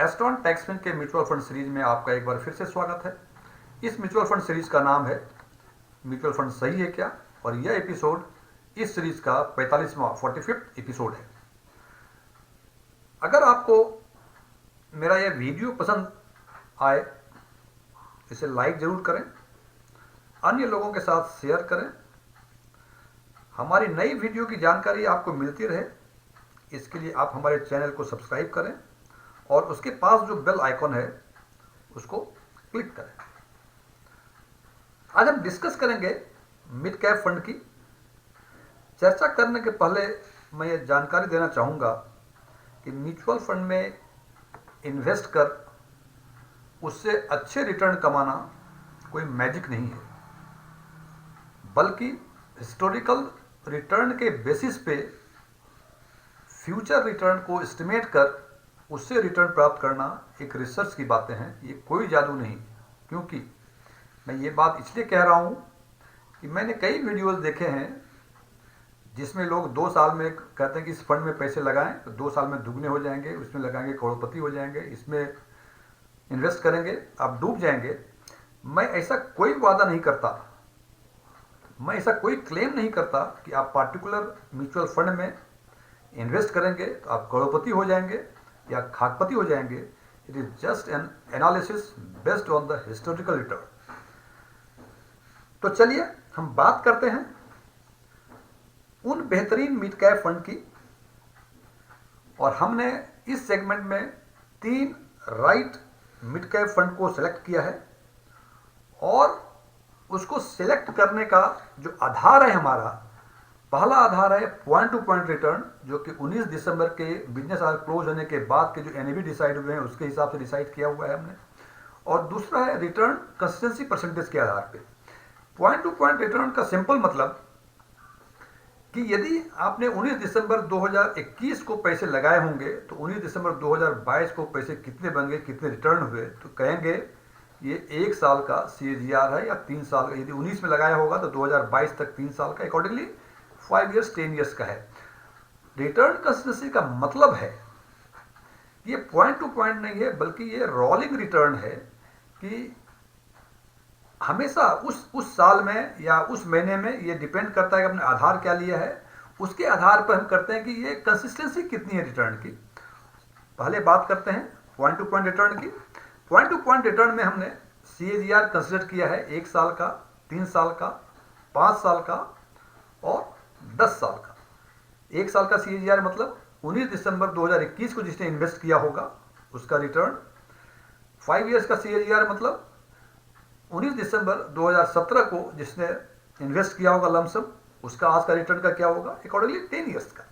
एस्ट्रॉन टैक्समैन के mutual fund series में आपका एक बार फिर से स्वागत है। इस म्यूचुअल फंड सीरीज का नाम है म्यूचुअल फंड सही है क्या, और यह एपिसोड इस सीरीज का 45वां 45th एपिसोड है। अगर आपको मेरा यह वीडियो पसंद आए इसे लाइक जरूर करें, अन्य लोगों के साथ शेयर करें। हमारी नई वीडियो की जानकारी आपको मिलती रहे, इसके लिए आप हमारे चैनल को सब्सक्राइब करें और उसके पास जो बेल आइकॉन है उसको क्लिक करें। आज हम डिस्कस करेंगे मिड कैप फंड की। चर्चा करने के पहले मैं ये जानकारी देना चाहूँगा कि म्यूचुअल फंड में इन्वेस्ट कर उससे अच्छे रिटर्न कमाना कोई मैजिक नहीं है, बल्कि हिस्टोरिकल रिटर्न के बेसिस पे फ्यूचर रिटर्न को एस्टिमेट कर उससे रिटर्न प्राप्त करना एक रिसर्च की बातें हैं। ये कोई जादू नहीं। क्योंकि मैं ये बात इसलिए कह रहा हूँ कि मैंने कई वीडियोस देखे हैं जिसमें लोग 2 साल में कहते हैं कि इस फंड में पैसे लगाएं तो 2 साल में दुगने हो जाएंगे, उसमें लगाएंगे करोड़पति हो जाएंगे, इसमें इन्वेस्ट करेंगे आप डूब जाएंगे। मैं ऐसा कोई वादा नहीं करता, मैं ऐसा कोई क्लेम नहीं करता कि आप पार्टिकुलर म्यूचुअल फंड में इन्वेस्ट करेंगे तो आप करोड़पति हो जाएंगे या खाकपति हो जाएंगे। It is just an analysis based on the historical return. तो चलिए हम बात करते हैं उन बेहतरीन मिड कैप फंड की, और हमने इस सेगमेंट में 3 राइट मिड कैप फंड को सिलेक्ट किया है। और उसको सिलेक्ट करने का जो आधार है, हमारा पहला आधार है पॉइंट टू पॉइंट रिटर्न, जो कि 19 दिसंबर के बिजनेस आवर क्लोज होने के बाद के जो एनएवी डिसाइड हुए हैं उसके हिसाब से डिसाइड किया हुआ है हमने। और दूसरा है रिटर्न कंसिस्टेंसी परसेंटेज के आधार पे। पॉइंट टू पॉइंट रिटर्न का सिंपल मतलब कि यदि आपने 19 दिसंबर 2021 को पैसे लगाए होंगे तो 19 दिसंबर 2022 को पैसे कितने बन गए, कितने रिटर्न हुए, तो कहेंगे ये 1 साल का CAGR है या 3 साल का। यदि 19 में लगाया होगा तो 2022 तक 3 साल का, अकॉर्डिंगली 5 years 10 years का है। रिटर्न कंसिस्टेंसी का मतलब है ये पॉइंट टू पॉइंट नहीं है, बल्कि ये रोलिंग रिटर्न है कि हमेशा उस साल में या उस महीने में, ये डिपेंड करता है कि अपने आधार क्या लिया है, उसके आधार पर हम करते हैं कि ये कंसिस्टेंसी कितनी है रिटर्न की। पहले बात करते हैं पॉइंट टू पॉइंट रिटर्न की। पॉइंट टू पॉइंट रिटर्न में हमने CAGR कंसिडर किया है 1 साल का, 3 साल का, 5 साल का और 10 साल का। 1 साल का CAGR मतलब 19 दिसंबर 2021 को जिसने इन्वेस्ट किया होगा उसका रिटर्न। 5 years का CAGR मतलब 19 दिसंबर 2017 को जिसने इन्वेस्ट किया होगा लमसम, उसका आज का रिटर्न का क्या होगा, अकॉर्डिंगली 10 years का।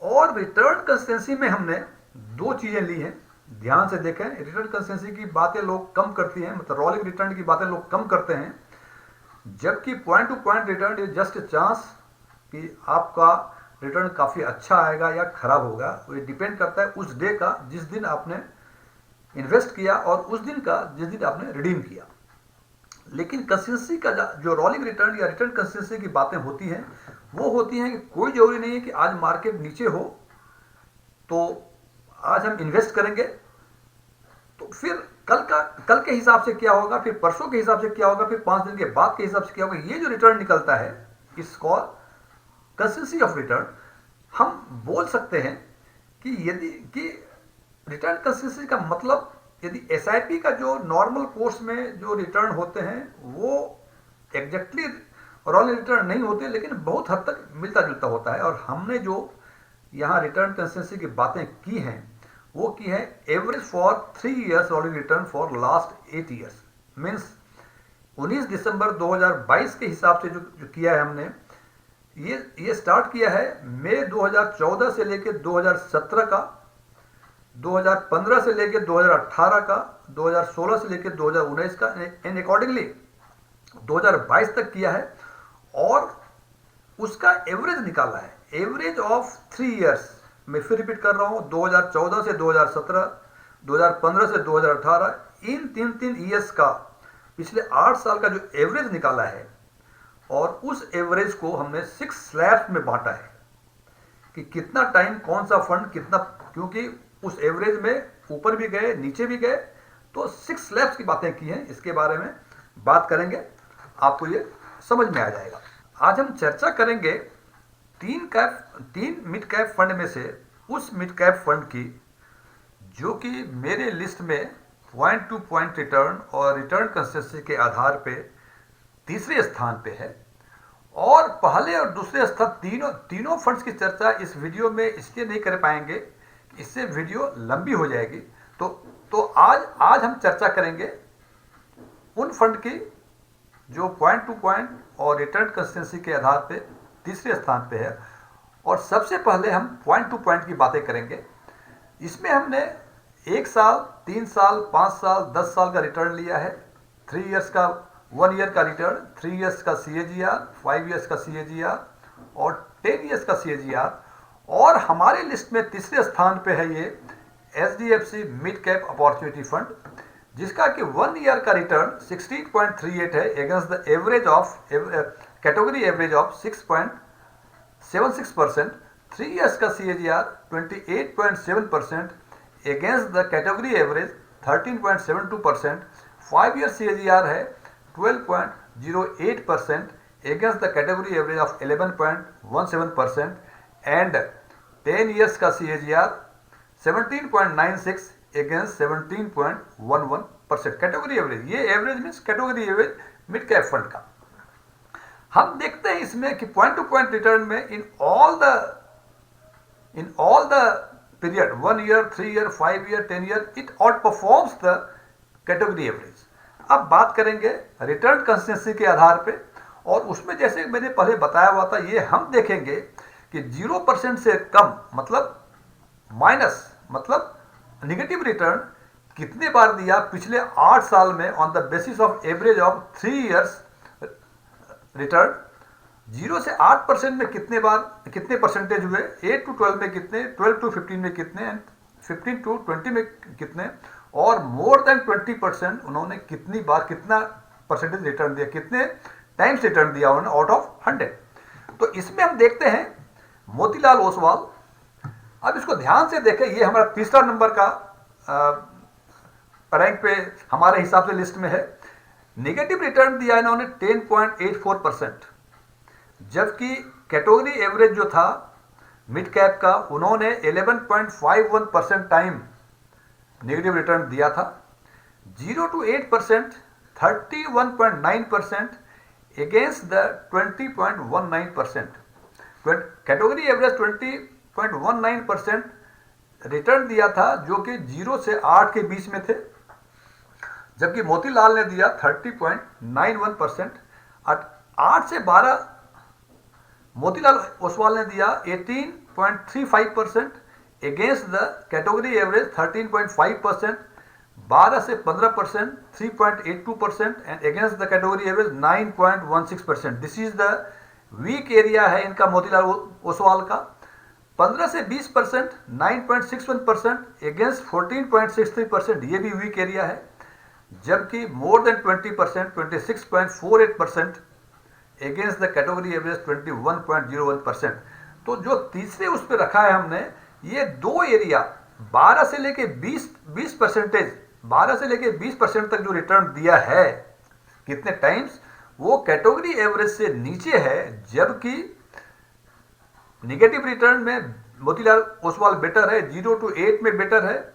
और रिटर्न कंसिस्टेंसी में हमने 2 चीजें ली हैं, ध्यान से देखें। रिटर्न कंसिस्टेंसी की बातें लोग कम करती हैं, मतलब रोलिंग रिटर्न की बातें लोग कम करते हैं, जबकि point two point return is just chance कि आपका रिटर्न काफ़ी अच्छा आएगा या खराब होगा। ये डिपेंड करता है उस डे का जिस दिन आपने इन्वेस्ट किया और उस दिन का जिस दिन आपने रिडीम किया। लेकिन कंसिस्टेंसी का जो रोलिंग रिटर्न या रिटर्न कंसिस्टेंसी की बातें होती हैं वो होती हैं कि कोई जरूरी नहीं है कि आज मार्केट नीचे हो तो आज हम इन्वेस्ट करेंगे तो फिर कल के हिसाब से क्या होगा, फिर परसों के हिसाब से क्या होगा, फिर 5 दिन के बाद के हिसाब से क्या होगा। ये जो रिटर्न निकलता है इसको कंसिस्टेंसी ऑफ रिटर्न हम बोल सकते हैं कि यदि कि रिटर्न कंसिस्टेंसी का मतलब यदि SIP का जो नॉर्मल कोर्स में जो रिटर्न होते हैं वो एग्जैक्टली रोलिंग रिटर्न नहीं होते, लेकिन बहुत हद तक मिलता जुलता होता है। और हमने जो यहाँ रिटर्न कंसिस्टेंसी की बातें की हैं वो की है average for 3 years rolling return for last 8 years। Means 19 दिसंबर 2022 के हिसाब से जो किया है हमने, ये स्टार्ट किया है मई 2014 से लेकर 2017 का, 2015 से लेकर 2018 का, 2016 से लेकर 2019 का, एंड अकॉर्डिंगली 2022 तक किया है। और उसका एवरेज निकाला है, एवरेज ऑफ 3 years। मैं फिर रिपीट कर रहा हूं, 2014 से 2017, 2015 से 2018, इन 3 ईयर्स का पिछले 8 साल का जो एवरेज निकाला है, और उस एवरेज को हमने 6 स्लैब्स में बांटा है कि कितना टाइम कौन सा फंड कितना, क्योंकि उस एवरेज में ऊपर भी गए, नीचे भी गए, तो 6 स्लैब्स की बातें की हैं। इसके बारे में बात करेंगे, आपको ये समझ में आ जाएगा। आज हम चर्चा करेंगे तीन मिड कैप फंड में से उस मिड कैप फंड की जो कि मेरे लिस्ट में पॉइंट टू पॉइंट रिटर्न और रिटर्न कंसिस्टेंसी के आधार पे तीसरे स्थान पे है। और पहले और दूसरे स्थान तीनों फंड्स की चर्चा इस वीडियो में इसलिए नहीं कर पाएंगे, इससे वीडियो लंबी हो जाएगी। तो आज हम चर्चा करेंगे उन फंड की जो पॉइंट टू पॉइंट और रिटर्न कंसिस्टेंसी के आधार पे तीसरे स्थान पे है। और सबसे पहले हम पॉइंट टू पॉइंट की बातें करेंगे। इसमें हमने 1 साल, 3 साल, 5 साल, 10 साल का रिटर्न लिया है। 3 इयर्स का, 1 ईयर का रिटर्न, 3 इयर्स का CAGR, 5 इयर्स का CAGR और 10 इयर्स का CAGR। और हमारे लिस्ट में तीसरे स्थान पे है ये HDFC mid cap opportunity fund, जिसका कि 1 ईयर का रिटर्न 16.38 है against the average of category average of 6.76%। 3 years का CAGR 28.7% against the category average 13.72%। 5 year CAGR है 12.08% against the category average of 11.17%। And 10 years का CAGR 17.96 अगेंस्ट 17.11% कैटेगरी एवरेज। ये average means category average mid cap fund का। हम देखते हैं इसमें कि पॉइंट टू पॉइंट रिटर्न में in all the period 1 year, 3 year, 5 year, 10 year, it out performs the category average. अब बात करेंगे रिटर्न कंसिस्टेंसी के आधार पे, और उसमें जैसे मैंने पहले बताया हुआ था, ये हम देखेंगे कि 0% से कम मतलब माइनस मतलब निगेटिव रिटर्न कितने बार दिया पिछले 8 साल में on the basis of average of 3 years return. 0 से 8% में कितने परसेंटेज हुए, 8 to 12 में कितने, 12 to 15 में कितने, 15 to 20 में कितने, और मोर देन 20% उन्होंने कितनी बार कितना परसेंटेज रिटर्न दिया, कितने टाइम्स रिटर्न दिया उन्होंने आउट ऑफ 100। तो इसमें हम देखते हैं मोतीलाल ओसवाल। अब इसको ध्यान से देखें, ये हमारा तीसरा नंबर का रैंक पे हमारे हिसाब से लिस्ट में है। नेगेटिव रिटर्न दिया इन्होंने 10.84%, जबकि कैटेगरी एवरेज जो था मिड कैप का उन्होंने 11.51% टाइम नेगेटिव रिटर्न दिया था। 0 to 8% 31.9% against the 20.19%। Category average 20.19% return दिया था, जो कि 0 से 8 के बीच में थे, जबकि मोतीलाल ने दिया 30.91%। 8 से 12 मोतीलाल ओसवाल ने दिया 18.35% अगेंस्ट द कैटेगरी एवरेज 13.5%। 12 से 15% 3.82% and against the category average 9.16%। This is the weak area है इनका मोतीलाल ओसवाल का। 15 से 20% 9.61% अगेंस्ट 14.63%, ये भी वीक एरिया है। जबकि more than 20% 26.48% against the category average 21.01%। तो जो तीसरे उस पर रखा है हमने, ये दो एरिया 12 से लेके 20% तक जो रिटर्न दिया है कितने टाइम्स, वो कैटेगरी एवरेज से नीचे है। जबकि नेगेटिव रिटर्न में मोतीलाल ओसवाल बेटर है, 0 to 8 में बेटर है,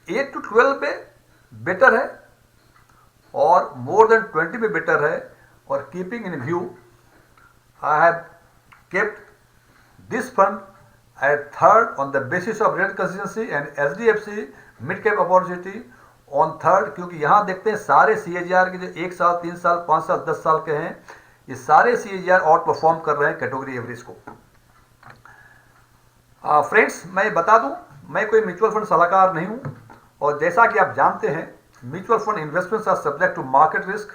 8 to 12 में बेटर है, और मोर देन 20 में बेटर है। और keeping in view, I have kept this fund at third on the basis of rate consistency and HDFC mid cap opportunity on third, क्योंकि यहाँ देखते हैं सारे CAGR के जो 1 साल, 3 साल, 5 साल, 10 साल के हैं, ये सारे CAGR आउट परफॉर्म कर रहे हैं कैटेगरी एवरेज को। फ्रेंड्स, मैं बता दूं, मैं कोई म्यूचुअल फंड सलाहकार नहीं हूं, और जैसा कि आप जानते हैं mutual fund investments are subject to market risk.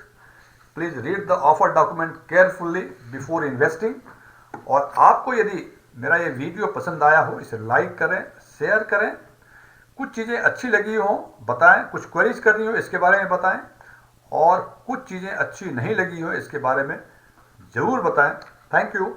Please read the offer document carefully before investing. और आपको यदि मेरा ये वीडियो पसंद आया हो, इसे लाइक करें, शेयर करें, कुछ चीज़ें अच्छी लगी हो बताएं, कुछ क्वेरीज करनी हो इसके बारे में बताएं, और कुछ चीज़ें अच्छी नहीं लगी हो इसके बारे में ज़रूर बताएं। Thank you.